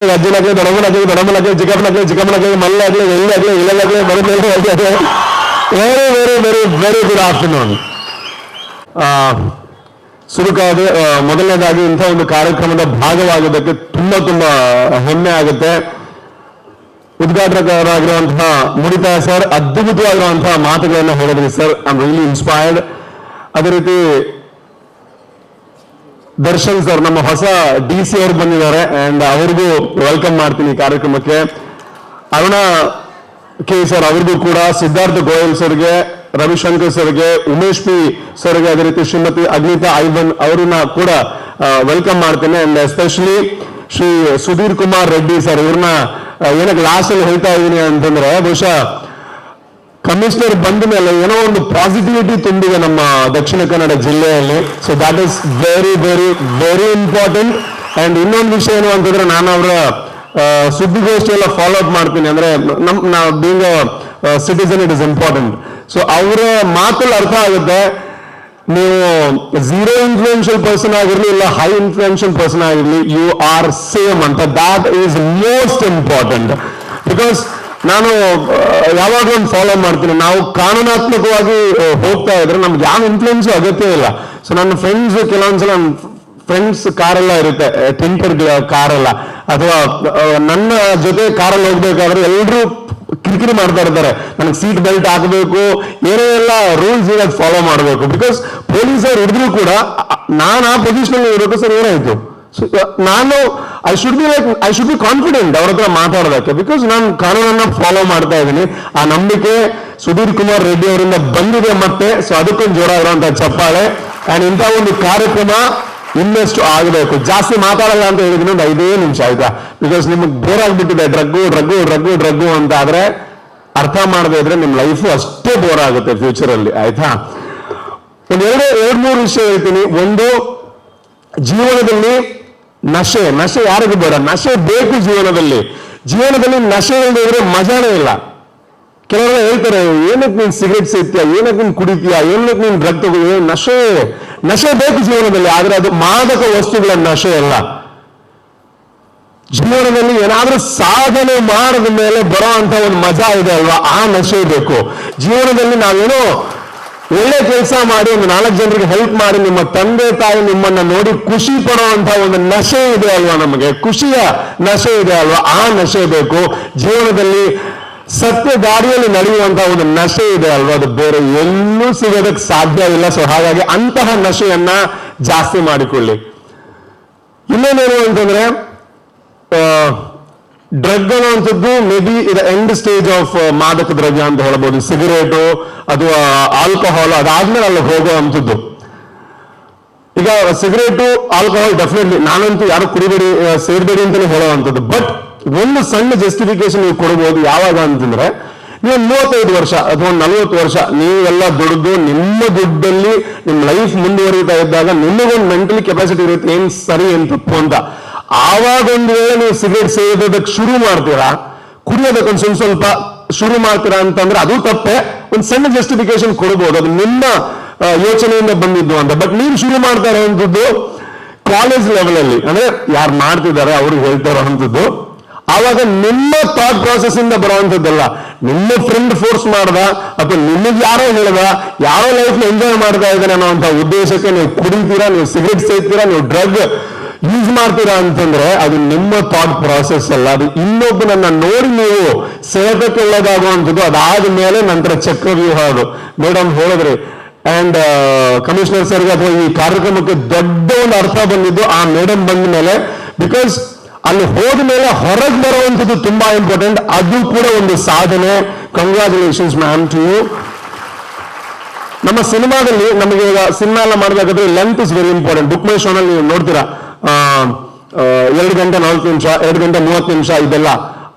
ಅಜ್ಜನಾಗ್ಲಿ ದೊಡ್ಡಮ್ಮನಾಗ್ಲಿ ದೊಡ್ಡಮ್ಮನಾಗ್ಲಿ ಚಿಕ್ಕಮ್ಮನಾಗ್ಲಿ ಮಲ್ಲಾಗ್ಲಿ ಎಳ್ಳಾಗ್ಲಿ ಇಲ್ಲಗಾಗ್ಲಿ very very very very good afternoon. ಸುರುಕಾದ ಮೊದಲನೇದಾಗಿ ಇಂಥ ಒಂದು ಕಾರ್ಯಕ್ರಮದ ಭಾಗವಾಗೋದಕ್ಕೆ ತುಂಬಾ ಹೆಮ್ಮೆ ಆಗುತ್ತೆ. ಉದ್ಘಾಟಕರಾಗಿರುವಂತಹ ಮುಡಿತಾ ಸರ್ ಅದ್ಭುತವಾಗಿರುವಂತಹ ಮಾತುಗಳನ್ನು ಹೇಳಿದ್ರಿ sir. I am really inspired. ಅದೇ ರೀತಿ ದರ್ಶನ್ ಸರ್ ನಮ್ಮ ಹೊಸ DC ಅವರು ಬಂದಿದ್ದಾರೆ ಅಂಡ್ ಅವ್ರಿಗೂ ವೆಲ್ಕಮ್ ಮಾಡ್ತೀನಿ ಈ ಕಾರ್ಯಕ್ರಮಕ್ಕೆ. ಅರುಣ ಕೆ ಸರ್ ಅವ್ರಿಗೂ ಕೂಡ, ಸಿದ್ಧಾರ್ಥ ಗೋಯಲ್ ಸರ್ಗೆ, ರವಿಶಂಕರ್ ಸರ್ಗೆ, ಉಮೇಶ್ ಪಿ ಸರ್ಗೆ, ಅದೇ ರೀತಿ ಶ್ರೀಮತಿ ಅಗ್ನಿತಾ ಐವನ್ ಅವ್ರನ್ನ ಕೂಡ ವೆಲ್ಕಮ್ ಮಾಡ್ತೇನೆ. And especially Shri Sudhir Kumar Reddy sir, ಇವ್ರನ್ನ ಏನಕ್ಕೆ ಲಾಸ್ಟ್ ಅಲ್ಲಿ ಹೇಳ್ತಾ ಇದ್ದೀನಿ ಅಂತಂದ್ರೆ, ಬಹುಶಃ ಕಮಿಷನರ್ ಬಂದ ಮೇಲೆ ಏನೋ ಒಂದು ಪಾಸಿಟಿವಿಟಿ ತುಂಬಿದೆ ನಮ್ಮ ದಕ್ಷಿಣ ಕನ್ನಡ ಜಿಲ್ಲೆಯಲ್ಲಿ. So that is very very very important. And ಇನ್ನೊಂದು ವಿಷಯ ಏನು ಅಂತಂದ್ರೆ, ನಾನು ಅವರ ಸುದ್ದಿಗೋಷ್ಠಿ ಎಲ್ಲ ಫಾಲೋ ಅಪ್ ಮಾಡ್ತೀನಿ. ಅಂದ್ರೆ ನಾವು being citizen it is important. So ಅವರ ಮಾತಲ್ಲಿ ಅರ್ಥ ಆಗುತ್ತೆ, ನೀವು ಝೀರೋ ಇನ್ಫ್ಲೂಯೆನ್ಷಿಯಲ್ ಪರ್ಸನ್ ಆಗಿರ್ಲಿ ಇಲ್ಲ ಹೈ ಇನ್ಫ್ಲೂಯೆನ್ಷಿಯಲ್ ಪರ್ಸನ್ ಆಗಿರ್ಲಿ, ಯು ಆರ್ ಸೇಮ್ ಅಂತ. That is most important. Because ನಾನು ಯಾವಾಗಲೂ ಒಂದು ಫಾಲೋ ಮಾಡ್ತೀನಿ, ನಾವು ಕಾನೂನಾತ್ಮಕವಾಗಿ ಹೋಗ್ತಾ ಇದ್ರೆ ನಮ್ಗೆ ಯಾವ ಇನ್ಫ್ಲೂಯೆನ್ಸ್ ಅಗತ್ಯ ಇಲ್ಲ. ಸೊ ನನ್ನ ಫ್ರೆಂಡ್ಸ್ ಕೆಲವೊಂದ್ಸಲ ಫ್ರೆಂಡ್ಸ್ ಕಾರೆಲ್ಲ ಇರುತ್ತೆ, ಟಿಂಟರ್ ಕಾರೆಲ್ಲ, ಅಥವಾ ನನ್ನ ಜೊತೆ ಕಾರಲ್ಲಿ ಹೋಗ್ಬೇಕಾದ್ರೆ ಎಲ್ಲರೂ ಕಿರಿಕಿರಿ ಮಾಡ್ತಾ ಇರ್ತಾರೆ, ನನಗೆ ಸೀಟ್ ಬೆಲ್ಟ್ ಹಾಕಬೇಕು, ಏನೇ ಎಲ್ಲ ರೂಲ್ಸ್ ಇರೋದು ಫಾಲೋ ಮಾಡಬೇಕು. ಬಿಕಾಸ್ ಪೊಲೀಸರು ಹಿಡಿದ್ರು ಕೂಡ ನಾನು ಆ ಪೊಸಿಷನ್ ಇರಬೇಕು. ಸರ್ ಏನಾಯ್ತು, ನಾನು ಐ ಶುಡ್ ಬಿ ಕಾನ್ಫಿಡೆಂಟ್ ಅವ್ರ ಹತ್ರ ಮಾತಾಡೋದಕ್ಕೆ, ಬಿಕಾಸ್ ನಾನು ಕಾನೂನನ್ನ ಫಾಲೋ ಮಾಡ್ತಾ ಇದ್ದೀನಿ. ಆ ನಂಬಿಕೆ ಸುಧೀರ್ ಕುಮಾರ್ ರೆಡ್ಡಿ ಅವರಿಂದ ಬಂದಿದೆ ಮತ್ತೆ. ಸೊ ಅದಕ್ಕೊಂದು ಜೋರ ಇರುವಂತಹ ಚಪ್ಪಾಳೆ. ಅಂಡ್ ಇಂಥ ಒಂದು ಕಾರ್ಯಕ್ರಮ ಇನ್ನಷ್ಟು ಆಗಬೇಕು. ಜಾಸ್ತಿ ಮಾತಾಡಲ್ಲ ಅಂತ ಹೇಳಿದ್ರೆ ಒಂದು 5 ನಿಮಿಷ ಆಯ್ತಾ, ಬಿಕಾಸ್ ನಿಮಗೆ ಬೋರ್ ಆಗ್ಬಿಟ್ಟಿದೆ ಡ್ರಗ್ಗು ಅಂತ ಆದ್ರೆ ಅರ್ಥ ಮಾಡದೇ ಇದ್ರೆ ನಿಮ್ಮ ಲೈಫು ಅಷ್ಟೇ ಬೋರ್ ಆಗುತ್ತೆ ಫ್ಯೂಚರ್ ಅಲ್ಲಿ, ಆಯ್ತಾ. ಒಂದು ಎರಡು ಮೂರು ವಿಷಯ ಹೇಳ್ತೀನಿ. ಒಂದು, ಜೀವನದಲ್ಲಿ ನಶೆ ಯಾರಿಗೂ ಬೇಡ, ನಶೆ ಬೇಕು ಜೀವನದಲ್ಲಿ. ನಶೆ ಇಲ್ಲದೆ ಮಜಾನೇ ಇಲ್ಲ. ಕೆಲವರು ಹೇಳ್ತಾರೆ, ಏನಕ್ಕೆ ನೀನ್ ಸಿಗರೇಟ್ ಸೇರ್ತೀಯ, ಏನಕ್ಕೆ ನೀನ್ ಕುಡಿತೀಯ, ಏನಕ್ಕೆ ನೀನ್ ಡ್ರಗ್ ತಗೋ, ನಶೆ ಬೇಕು ಜೀವನದಲ್ಲಿ. ಆದ್ರೆ ಅದು ಮಾದಕ ವಸ್ತುಗಳ ನಶೆ ಅಲ್ಲ. ಜೀವನದಲ್ಲಿ ಏನಾದ್ರೂ ಸಾಧನೆ ಮಾಡಿದ ಮೇಲೆ ಬರೋ ಅಂತ ಒಂದು ಮಜಾ ಇದೆ ಅಲ್ವಾ, ಆ ನಶೆ ಬೇಕು. ಜೀವನದಲ್ಲಿ ನಾವೇನೋ ಒಳ್ಳೆ ಕೆಲಸ ಮಾಡಿ ಒಂದು 4 ಜನರಿಗೆ ಹೆಲ್ಪ್ ಮಾಡಿ ನಿಮ್ಮ ತಂದೆ ತಾಯಿ ನಿಮ್ಮನ್ನ ನೋಡಿ ಖುಷಿ ಪಡುವಂತ ಒಂದು ನಶೆ ಇದೆ ಅಲ್ವಾ, ನಮಗೆ ಖುಷಿಯ ನಶೆ ಇದೆ ಅಲ್ವಾ, ಆ ನಶೆ ಬೇಕು. ಜೀವನದಲ್ಲಿ ಸತ್ಯ ದಾರಿಯಲ್ಲಿ ನಡೆಯುವಂತಹ ಒಂದು ನಶೆ ಇದೆ ಅಲ್ವಾ, ಅದು ಬೇರೆ ಎಲ್ಲೂ ಸಿಗೋದಕ್ಕೆ ಸಾಧ್ಯ ಇಲ್ಲ. ಸೊ ಹಾಗಾಗಿ ಅಂತಹ ನಶೆಯನ್ನ ಜಾಸ್ತಿ ಮಾಡಿಕೊಳ್ಳಿ. ಇನ್ನೇನೇನು ಅಂತಂದ್ರೆ, ಡ್ರಗ್ ಅನ್ನುವಂಥದ್ದು ಮೇ ಬಿ ಇದು ಎಂಡ್ ಸ್ಟೇಜ್ ಆಫ್ ಮಾದಕ ದ್ರವ್ಯ ಅಂತ ಹೇಳ್ಬೋದು. ಸಿಗರೇಟು ಅಥವಾ ಆಲ್ಕೋಹಾಲ್ ಅದಾದ್ಮೇಲೆ ಅಲ್ಲಿ ಹೋಗುವಂಥದ್ದು. ಈಗ ಸಿಗರೇಟು ಆಲ್ಕೋಹಾಲ್ ಡೆಫಿನೆಟ್ಲಿ ನಾನಂತೂ ಯಾರು ಕುಡಿಬೇಡಿ ಸೇರ್ಬೇಡಿ ಅಂತಾನೆ ಹೇಳುವಂಥದ್ದು. ಬಟ್ ಒಂದು ಸಣ್ಣ ಜಸ್ಟಿಫಿಕೇಶನ್ ನೀವು ಕೊಡಬಹುದು. ಯಾವಾಗ ಅಂತಂದ್ರೆ, ನೀವು 35 ವರ್ಷ ಅಥವಾ 40 ವರ್ಷ ನೀವೆಲ್ಲ ದುಡ್ದು ನಿಮ್ಮ ದುಡ್ಡಲ್ಲಿ ನಿಮ್ಮ ಲೈಫ್ ಮುಂದುವರಿತಾ ಇದ್ದಾಗ ನಿಮಗೊಂದು ಮೆಂಟಲಿ ಕೆಪಾಸಿಟಿ ಇರುತ್ತೆ ಏನ್ ಸರಿ ಏನ್ ತಪ್ಪು ಅಂತ. ಆವಾಗ ಒಂದು ವೇಳೆ ನೀವು ಸಿಗರೇಟ್ ಸೇದೋದಕ್ಕೆ ಶುರು ಮಾಡ್ತೀರಾ, ಕುಡಿಯೋದಕ್ಕೊಂದು ಸ್ವಲ್ಪ ಶುರು ಮಾಡ್ತೀರಾ ಅಂತಂದ್ರೆ ಅದು ತಪ್ಪೆ. ಒಂದು ಸಣ್ಣ ಜಸ್ಟಿಫಿಕೇಶನ್ ಕೊಡಬಹುದು, ಅದು ನಿಮ್ಮ ಯೋಚನೆಯಿಂದ ಬಂದಿದ್ದು ಅಂತ. ಬಟ್ ನೀವು ಶುರು ಮಾಡ್ತಾ ಇರೋವಂಥದ್ದು ಕಾಲೇಜ್ ಲೆವೆಲ್ ಅಲ್ಲಿ, ಅಂದ್ರೆ ಯಾರು ಮಾಡ್ತಿದ್ದಾರೆ ಅವ್ರಿಗೆ ಹೇಳ್ತಾ ಇರೋವಂಥದ್ದು. ಆವಾಗ ನಿಮ್ಮ ಥಾಟ್ ಪ್ರಾಸೆಸ್ ಇಂದ ಬರುವಂಥದ್ದಲ್ಲ, ನಿಮ್ಮ ಫ್ರೆಂಡ್ ಫೋರ್ಸ್ ಮಾಡ್ದ ಅಥವಾ ನಿಮಗೆ ಯಾರೋ ಹೇಳ್ದ, ಯಾರೋ ಲೈಫ್ ಎಂಜಾಯ್ ಮಾಡ್ತಾ ಇದ್ದಾನೆ ಅನ್ನೋಂಥ ಉದ್ದೇಶಕ್ಕೆ ನೀವು ಕುಡಿತೀರಾ, ನೀವು ಸಿಗರೇಟ್ ಸೇರ್ತೀರಾ, ನೀವು ಡ್ರಗ್ ಯೂಸ್ ಮಾಡ್ತೀರಾ ಅಂತಂದ್ರೆ ಅದು ನಿಮ್ಮ ಥಾಟ್ ಪ್ರಾಸೆಸ್ ಅಲ್ಲ, ಅದು ಇನ್ನೊಬ್ಬನನ್ನ ನೋಡಿ ನೀವು ಸೇವಕಕ್ಕೆ ಒಳಗಾಗುವಂಥದ್ದು. ಅದಾದ ಮೇಲೆ ನಂತರ ಚಕ್ರವ್ಯೂಹ ಅದು. ಮೇಡಮ್ ಹೇಳಿದ್ರಿ. ಅಂಡ್ ಕಮಿಷನರ್ ಸರ್ಗೆ ಅಥವಾ ಈ ಕಾರ್ಯಕ್ರಮಕ್ಕೆ ದೊಡ್ಡ ಒಂದು ಅರ್ಥ ಬಂದಿದ್ದು ಆ ಮೇಡಮ್ ಬಂದ ಮೇಲೆ. ಬಿಕಾಸ್ ಅಲ್ಲಿ ಹೋದ ಮೇಲೆ ಹೊರಗೆ ಬರುವಂಥದ್ದು ತುಂಬಾ ಇಂಪಾರ್ಟೆಂಟ್. ಅದು ಕೂಡ ಒಂದು ಸಾಧನೆ. Congratulations ma'am to you. ನಮ್ಮ ಸಿನಿಮಾದಲ್ಲಿ ನಮಗೆ ಈಗ ಸಿನಿಮಾ ಎಲ್ಲ ಮಾಡಬೇಕಾದ್ರೆ ಲೆಂತ್ ಇಸ್ ವೆರಿ ಇಂಪಾರ್ಟೆಂಟ್. ಬುಕ್ ಮೈ ಶೋನಲ್ಲಿ ನೀವು ನೋಡ್ತೀರಾ 2 ಗಂಟೆ 4 ನಿಮಿಷ, 2 ಗಂಟೆ 30 ನಿಮಿಷ ಇದೆಲ್ಲ.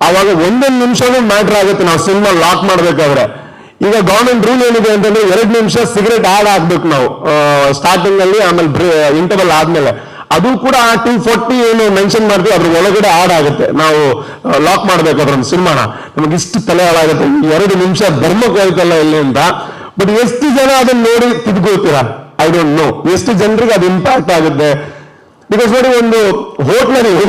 ಆವಾಗ 1 ನಿಮಿಷನೂ ಮ್ಯಾಟರ್ ಆಗುತ್ತೆ ನಾವು ಸಿನಿಮಾ ಲಾಕ್ ಮಾಡ್ಬೇಕಾದ್ರೆ. ಈಗ ಗವರ್ಮೆಂಟ್ ರೂಲ್ ಏನಿದೆ ಅಂತಂದ್ರೆ 2 ನಿಮಿಷ ಸಿಗರೇಟ್ ಆಡ್ ಹಾಕ್ಬೇಕು ನಾವು ಸ್ಟಾರ್ಟಿಂಗ್ ಅಲ್ಲಿ, ಆಮೇಲೆ ಇಂಟರ್ವಲ್ ಆದ್ಮೇಲೆ. ಅದು ಕೂಡ 240 ಏನು ಮೆನ್ಷನ್ ಮಾಡ್ತೀವಿ ಅದ್ರ ಒಳಗಡೆ ಆಡ್ ಆಗುತ್ತೆ. ನಾವು ಲಾಕ್ ಮಾಡ್ಬೇಕಾದ್ರೆ ನಮ್ಮ ಸಿನಿಮಾನ ನಮಗೆ ಇಷ್ಟು ತಲೆ ಹಾಳಾಗುತ್ತೆ, 2 ನಿಮಿಷ ಧರ್ಮಕ್ಕೆ ಹೋಯ್ತಲ್ಲ ಇಲ್ಲಿ ಅಂತ. ಬಟ್ ಎಷ್ಟು ಜನ ಅದನ್ನ ನೋಡಿ ತಿದ್ಕೋತೀರಾ, ಐ ಡೋಂಟ್ ನೋ ಎಷ್ಟು ಜನರಿಗೆ ಅದು ಇಂಪ್ಯಾಕ್ಟ್ ಆಗುತ್ತೆ. ಬಿಕಾಸ್ ನೋಡಿ, ಒಂದು ಹೋಟ್ಲಲ್ಲಿ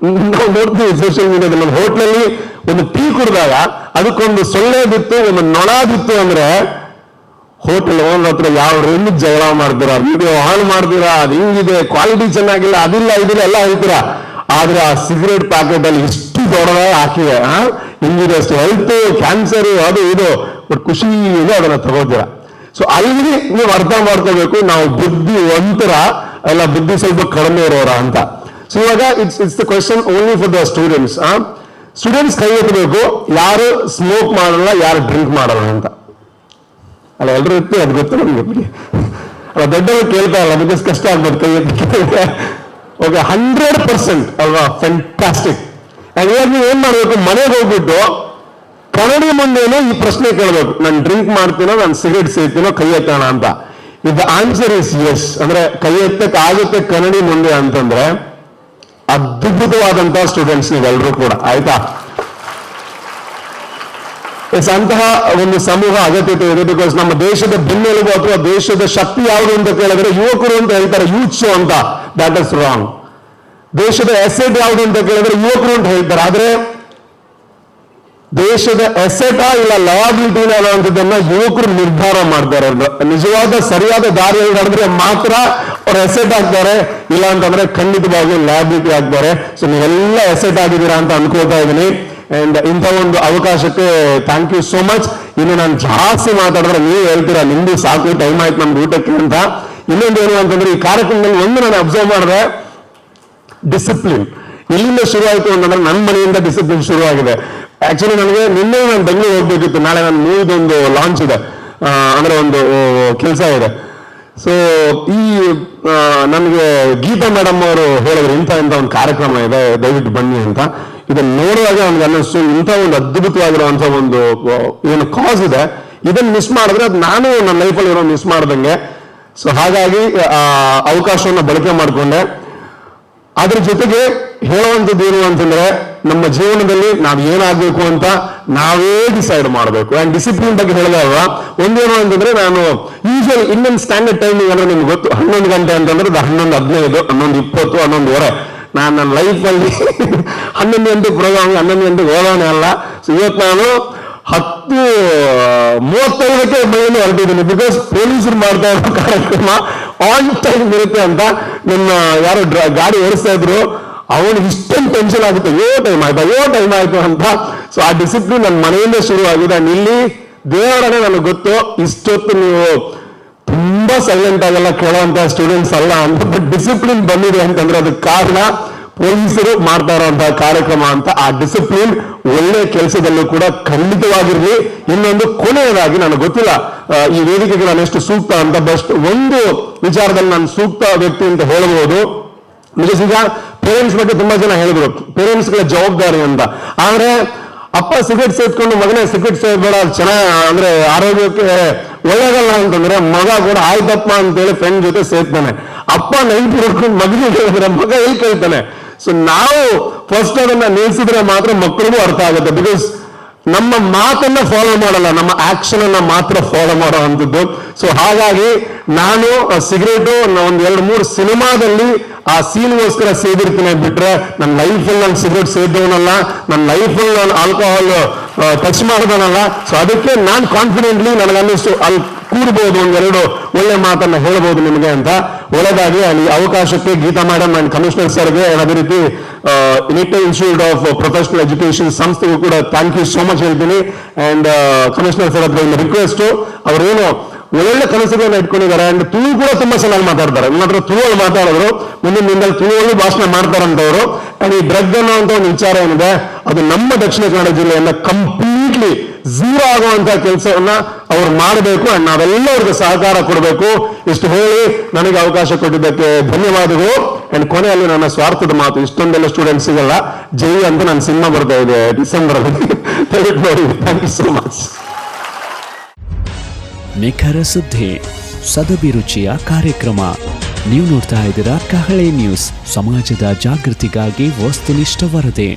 ನಾವು ನೋಡ್ತೀವಿ ಸೋಷಿಯಲ್ ಮೀಡಿಯಾದಲ್ಲಿ. ಒಂದು ಹೋಟ್ಲಲ್ಲಿ ಒಂದು ಟೀ ಕುಡಿದಾಗ ಅದಕ್ಕೊಂದು ಸೊಳ್ಳೆ ಬಿತ್ತು, ಒಂದು ನೊಣ ಬಿತ್ತು ಅಂದ್ರೆ ಹೋಟೆಲ್ ಓನರ್ ಹತ್ರ ಯಾವ ರೇಂಜ್ ಜಗಳ ಮಾಡ್ತೀರಾ, ವಿಡಿಯೋ ಆನ್ ಮಾಡ್ತೀರಾ, ಅದು ಹಿಂಗಿದೆ, ಕ್ವಾಲಿಟಿ ಚೆನ್ನಾಗಿಲ್ಲ, ಅದಿಲ್ಲ ಇದಿಲ್ಲ ಎಲ್ಲ ಹೇಳ್ತೀರಾ. ಆದ್ರೆ ಆ ಸಿಗರೇಟ್ ಪ್ಯಾಕೆಟ್ ಅಲ್ಲಿ ಇಷ್ಟು ದೊಡ್ಡದಾಗಿ ಹಾಕಿದೆ, ಹಿಂಗಿದೆ, ಅಷ್ಟು ಹೆಲ್ತ್, ಕ್ಯಾನ್ಸರ್, ಅದು ಇದು, ಬಟ್ ಖುಷಿ ಇದೆ ಅದನ್ನ ತಗೋತೀರಾ. ಸೊ ಅಲ್ಲಿ ನೀವು ಅರ್ಥ ಮಾಡ್ಕೋಬೇಕು, ನಾವು ಬುದ್ಧಿವಂತರ ಅಲ್ಲ, ಬುದ್ಧಿ ಸ್ವಲ್ಪ ಕಡಿಮೆ ಇರೋರ ಅಂತ. ಸೊ ಇವಾಗ it's the question only for the students. Students ಕೈ ಎತ್ತಬೇಕು, ಯಾರು ಸ್ಮೋಕ್ ಮಾಡಲ್ಲ, ಯಾರು ಡ್ರಿಂಕ್ ಮಾಡಲ್ಲ ಅಂತ. ಅಲ್ಲ ಎಲ್ಲರೂ ಇತ್ತು, ಅದು ಗೊತ್ತು ನಮ್ಗೆ. ಅಲ್ಲ ದೊಡ್ಡವರು ಕೇಳ್ತಾ ಇಲ್ಲ, ಬಿಕಾಸ್ ಕಷ್ಟ ಆಗ್ಬೋದು ಕೈ ಎತ್ತಕ್ಕೆ. ಓಕೆ, 100% ಅಲ್ವಾ, ಫ್ಯಾಂಟಾಸ್ಟಿಕ್. ಇವಾಗ ನೀವು ಏನ್ ಮಾಡ್ಬೇಕು, ಮನೆಗೆ ಹೋಗ್ಬಿಟ್ಟು ಕನ್ನಡಿ ಮುಂದೇನು ಈ ಪ್ರಶ್ನೆ ಕೇಳಬೇಕು, ನಾನು ಡ್ರಿಂಕ್ ಮಾಡ್ತೀನೋ, ನಾನು ಸಿಗರೇಟ್ ಸೇರ್ತೀನೋ, ಕೈ ಎತ್ತೋಣ ಅಂತ. If the answer is yes ಅಂದ್ರೆ ಕೈ ಎತ್ತಕ್ಕೆ ಆಗುತ್ತೆ ಕನ್ನಡಿ ಮುಂದೆ ಅಂತಂದ್ರೆ ಅದ್ಭುತವಾದಂತಹ ಸ್ಟೂಡೆಂಟ್ಸ್ ನೀವೆಲ್ಲರೂ ಕೂಡ, ಆಯ್ತಾ? ಅಂತಹ ಒಂದು ಸಮೂಹ ಅಗತ್ಯತೆ ಇದೆ. ಬಿಕಾಸ್ ನಮ್ಮ ದೇಶದ ಬೆನ್ನೆಲುಬು ಅಥವಾ ದೇಶದ ಶಕ್ತಿ ಯಾವುದು ಅಂತ ಕೇಳಿದ್ರೆ ಯುವಕರು ಅಂತ ಹೇಳ್ತಾರೆ, ಯೂತ್ಸ್ ಅಂತ. That is wrong. ದೇಶದ ಎಸೆಟ್ ಯಾವುದು ಅಂತ ಕೇಳಿದ್ರೆ ಯುವಕರು ಅಂತ ಹೇಳ್ತಾರೆ. ಆದ್ರೆ ದೇಶದ ಎಸೆಟಾ ಇಲ್ಲ ಲಯಬಿಲಿಟಿನ ಅನ್ನುವಂಥದ್ದನ್ನ ಯುವಕರು ನಿರ್ಧಾರ ಮಾಡ್ತಾರೆ. ನಿಜವಾದ ಸರಿಯಾದ ದಾರಿಯಲ್ಲಿ ನಡೆದ್ರೆ ಮಾತ್ರ ಅವ್ರು ಎಸೆಟ್ ಆಗ್ತಾರೆ, ಇಲ್ಲ ಅಂತಂದ್ರೆ ಖಂಡಿತವಾಗಿ ಲಯಬಿಲಿಟಿ ಆಗ್ತಾರೆ. ಸೊ ನೀವೆಲ್ಲ ಎಸೆಟ್ ಆಗಿದ್ದೀರಾ ಅಂತ ಅನ್ಕೋತಾ ಇದ್ದೀನಿ. ಅಂಡ್ ಇಂಥ ಒಂದು ಅವಕಾಶಕ್ಕೆ ಥ್ಯಾಂಕ್ ಯು ಸೋ ಮಚ್. ಇನ್ನು ನಾನು ಜಾಸ್ತಿ ಮಾತಾಡಿದ್ರೆ ನೀವು ಹೇಳ್ತೀರಾ ನಿಮ್ದು ಸಾಕು, ಟೈಮ್ ಆಯ್ತು ನಮ್ಗೆ ಊಟಕ್ಕೆ ಅಂತ. ಇನ್ನೊಂದು ಏನು ಅಂತಂದ್ರೆ ಈ ಕಾರ್ಯಕ್ರಮದಲ್ಲಿ ಒಂದು ನಾನು ಅಬ್ಸರ್ವ್ ಮಾಡಿದ್ರೆ ಡಿಸಿಪ್ಲಿನ್ ಎಲ್ಲಿಂದ ಶುರು ಆಯಿತು ಅಂತಂದ್ರೆ ನನ್ನ ಮನೆಯಿಂದ ಡಿಸಿಪ್ಲಿನ್ ಶುರು ಆಗಿದೆ. ಆಕ್ಚುಲಿ ನನಗೆ ನಿನ್ನೆ ನಾನು ಬೆಂಗಳೂರು ಹೋಗ್ಬೇಕಿತ್ತು, ನಾಳೆ ನನ್ನ ಮೂವಿದೊಂದು ಲಾಂಚ್ ಇದೆ, ಅಂದ್ರೆ ಒಂದು ಕೆಲಸ ಇದೆ. ಸೊ ಈ ನನಗೆ ಗೀತಾ ಮೇಡಮ್ ಅವರು ಹೇಳಿದ್ರು ಇಂಥ ಒಂದು ಕಾರ್ಯಕ್ರಮ ಇದೆ, ದಯವಿಟ್ಟು ಬನ್ನಿ ಅಂತ. ಇದನ್ನು ನೋಡುವಾಗ ನಮ್ಗೆ ಅನ್ನಿಸ್ತು ಇಂಥ ಒಂದು ಅದ್ಭುತವಾಗಿರುವಂಥ ಒಂದು ಏನು ಕಾಸ್ ಇದೆ, ಇದನ್ನ ಮಿಸ್ ಮಾಡಿದ್ರೆ ಅದು ನಾನು ನನ್ನ ಲೈಫಲ್ಲಿ ಏನೋ ಮಿಸ್ ಮಾಡ್ದಂಗೆ. ಸೊ ಹಾಗಾಗಿ ಅವಕಾಶವನ್ನು ಬಳಕೆ ಮಾಡಿಕೊಂಡೆ. ಅದ್ರ ಜೊತೆಗೆ ಹೇಳುವಂಥದ್ದು ಏನು ಅಂತಂದ್ರೆ ನಮ್ಮ ಜೀವನದಲ್ಲಿ ನಾವು ಏನಾಗಬೇಕು ಅಂತ ನಾವೇ ಡಿಸೈಡ್ ಮಾಡಬೇಕು. ಅಂಡ್ ಡಿಸಿಪ್ಲಿನ್ ಬಗ್ಗೆ ಹೇಳಿದಾಗ ಒಂದೇನು ಅಂತಂದ್ರೆ, ನಾನು ಯೂಶುವಲ್ ಇಂಡಿಯನ್ ಸ್ಟ್ಯಾಂಡರ್ಡ್ ಟೈಮಿಂಗ್ ಅಂದ್ರೆ ನಿಮ್ಗೆ ಗೊತ್ತು, 11 ಗಂಟೆ ಅಂತಂದ್ರೆ 11:15, 11:20, 11:15. ನಾನು ನನ್ನ ಲೈಫಲ್ಲಿ 11 ಗಂಟೆ ಪ್ರೋಗ್ರಾಮ್ 11 ಗಂಟೆಗೆ ಹೋಗೋಣ ಅಲ್ಲ. ಸೊ ಇವತ್ತು ನಾನು 10:35ಕ್ಕೆ ಮನೆಯಲ್ಲಿ ಹೊರಟಿದ್ದೀನಿ. ಬಿಕಾಸ್ ಪೊಲೀಸರು ಮಾಡ್ತಾ ಇರೋ ಕಾರ್ಯಕ್ರಮ ಆನ್ ಟೈಮ್ ಇರುತ್ತೆ ಅಂತ. ನನ್ನ ಯಾರು ಗಾಡಿ ಓಡಿಸ್ತಾ ಇದ್ರು, ಅವನಿಗೆ ಇಷ್ಟೊಂದು ಟೆನ್ಷನ್ ಆಗುತ್ತೆ, ಟೈಮ್ ಆಯ್ತು ಅಂತ. ಸೊ ಆ ಡಿಸಿಪ್ಲಿನ್ ನನ್ನ ಮನೆಯಿಂದ ಶುರು ಆಗಿದೆ. ಇಲ್ಲಿ ದೇವರನ್ನೇ ನನಗೆ ಗೊತ್ತು, ಇಷ್ಟೊತ್ತು ನೀವು ತುಂಬಾ ಸೈಲೆಂಟ್ ಆಗೆಲ್ಲ ಕೇಳೋಂತ ಸ್ಟೂಡೆಂಟ್ಸ್ ಅಲ್ಲ ಅಂತ. ಬಟ್ ಡಿಸಿಪ್ಲಿನ್ ಬಂದಿದೆ ಅಂತಂದ್ರೆ ಅದಕ್ಕೆ ಕಾರಣ ಪೊಲೀಸರು ಮಾಡ್ತಾ ಇರುವಂತಹ ಕಾರ್ಯಕ್ರಮ ಅಂತ. ಆ ಡಿಸಿಪ್ಲಿನ್ ಒಳ್ಳೆ ಕೆಲಸದಲ್ಲೂ ಕೂಡ ಖಂಡಿತವಾಗಿರ್ಲಿ. ಇನ್ನೊಂದು ಕೊನೆಯದಾಗಿ ನನಗೆ ಗೊತ್ತಿಲ್ಲ ಈ ವೇದಿಕೆಗೆ ನಾನು ಎಷ್ಟು ಸೂಕ್ತ ಅಂತ, ಬಸ್ಟ್ ಒಂದು ವಿಚಾರದಲ್ಲಿ ನಾನು ಸೂಕ್ತ ವ್ಯಕ್ತಿ ಅಂತ ಹೇಳಬಹುದು. ಬಿಕಾಸ್ ಈಗ ಪೇರೆಂಟ್ಸ್ ಬಗ್ಗೆ ತುಂಬಾ ಜನ ಹೇಳಿದ್ರು, ಪೇರೆಂಟ್ಸ್ಗಳ ಜವಾಬ್ದಾರಿ ಅಂತ. ಆದ್ರೆ ಅಪ್ಪ ಸಿಗರೇಟ್ ಸೇದ್ಕೊಂಡು ಮಗನೇ ಸಿಗರೇಟ್ ಸೇದ್ಬೇಡ, ಚೆನ್ನಾಗಿ ಅಂದ್ರೆ ಆರೋಗ್ಯಕ್ಕೆ ಒಳ್ಳೆಯದಲ್ಲ ಅಂತಂದ್ರೆ ಮಗ ಕೂಡ ಆಯ್ತಪ್ಪ ಅಂತೇಳಿ ಫ್ರೆಂಡ್ ಜೊತೆ ಸೇರ್ತಾನೆ. ಅಪ್ಪ ನೈಟ್ ಹಿಡ್ಕೊಂಡು ಮಗನಿಗೆ ಹೇಳಿದ್ರೆ ಮಗ ಎಲ್ಲಿ ಕೇಳ್ತಾನೆ. ಸೊ ನಾವು ಫಸ್ಟ್ ಅದನ್ನ ನಿಲ್ಸಿದ್ರೆ ಮಾತ್ರ ಮಕ್ಕಳಿಗೂ ಅರ್ಥ ಆಗುತ್ತೆ. ಬಿಕಾಸ್ ನಮ್ಮ ಮಾತನ್ನ ಫಾಲೋ ಮಾಡಲ್ಲ, ನಮ್ಮ ಆಕ್ಷನ್ ಅನ್ನ ಮಾತ್ರ ಫಾಲೋ ಮಾಡೋ ಅಂಥದ್ದು. ಸೊ ಹಾಗಾಗಿ ನಾನು ಸಿಗರೇಟು ಒಂದು 2-3 ಸಿನಿಮಾದಲ್ಲಿ ಆ ಸೀನ್ಗೋಸ್ಕರ ಸೇದಿರ್ತೀನಿ ಬಿಟ್ರೆ ನನ್ನ ಲೈಫಲ್ಲಿ ನಾನು ಸಿಗರೇಟ್ ಸೇದವನಲ್ಲ, ನನ್ನ ಲೈಫಲ್ಲಿ ನಾನು ಆಲ್ಕೋಹಾಲ್ ಟಚ್ ಮಾಡಿದವನಲ್ಲ. ಸೊ ಅದಕ್ಕೆ ನಾನು ಕಾನ್ಫಿಡೆಂಟ್ಲಿ ನನಗನ್ನಿಸ್ತು ಅಲ್ಲಿ ಕೂರ್ಬೋದು, 1-2 ಒಳ್ಳೆ ಮಾತನ್ನ ಹೇಳ್ಬೋದು ನಿಮಗೆ ಅಂತ. ಒಳ್ಳೆದಾಗಿ ಅಲ್ಲಿ ಅವಕಾಶಕ್ಕೆ ಗೀತಾ ಮೇಡಮ್ ಅಂಡ್ ಕಮಿಷನರ್ ಸರ್ಗೆ, ಅದೇ ರೀತಿ Nitte institute of professional education ಸಂಸ್ಥೆಗೂ ಕೂಡ ಥ್ಯಾಂಕ್ ಯು ಸೋ ಮಚ್ ಹೇಳ್ತೀನಿ. ಅಂಡ್ ಕಮಿಷನರ್ ಸರ್ ಹತ್ರ ಒಂದು ರಿಕ್ವೆಸ್ಟ್, ಅವರೇನು ಒಳ್ಳೆ ಕನಸುಗಳನ್ನ ಇಟ್ಕೊಂಡಿದ್ದಾರೆ. ಅಂಡ್ ತುಳು ಕೂಡ ತುಂಬಾ ಚೆನ್ನಾಗಿ ಮಾತಾಡ್ತಾರೆ. ನಿಮ್ಮ ಹತ್ರ ತುಳುವಲ್ಲಿ ಮಾತಾಡಿದ್ರು, ಮುಂದಿನ ದಿನದಲ್ಲಿ ತುಳುವಲ್ಲಿ ಭಾಷಣ ಮಾಡ್ತಾರಂತವ್ರು. ಅಂಡ್ ಈ ಡ್ರಗ್ ಅನ್ನುವಂಥ ಒಂದು ವಿಚಾರ ಏನಿದೆ ಅದು ನಮ್ಮ ದಕ್ಷಿಣ ಕನ್ನಡ ಜಿಲ್ಲೆಯನ್ನ ಕಂಪ್ಲೀಟ್ಲಿ ಝೀರೋ ಆಗುವಂತ ಕೆಲಸವನ್ನ ಅವ್ರು ಮಾಡಬೇಕು. ಅಂಡ್ ನಾವೆಲ್ಲ ಅವ್ರಿಗೆ ಸಹಕಾರ ಕೊಡಬೇಕು. ಇಷ್ಟು ಹೇಳಿ ನನಗೆ ಅವಕಾಶ ಕೊಟ್ಟಿದ್ದಕ್ಕೆ ಧನ್ಯವಾದಗಳು. ಅಂಡ್ ಕೊನೆಯಲ್ಲಿ ನನ್ನ ಸ್ವಾರ್ಥದ ಮಾತು, ಇಷ್ಟೊಂದೆಲ್ಲ ಸ್ಟೂಡೆಂಟ್ಸ್ ಸಿಗಲ್ಲ, ಜೈ ಅಂತ ನನ್ನ ಸಿನಿಮಾ ಬರ್ತಾ ಇದೆ ಡಿಸೆಂಬರ್ ಅಲ್ಲಿ, ದಯವಿಟ್ಟು ನೋಡಿ. Thank you so much. ನಿಖರ ಸುದ್ದಿ, ಸದಭಿರುಚಿಯ ಕಾರ್ಯಕ್ರಮ. ನೀವು ನೋಡ್ತಾ ಇದ್ದೀರಾ ಕಹಳೆ ನ್ಯೂಸ್, ಸಮಾಜದ ಜಾಗೃತಿಗಾಗಿ ವಸ್ತುನಿಷ್ಠ ವರದಿ.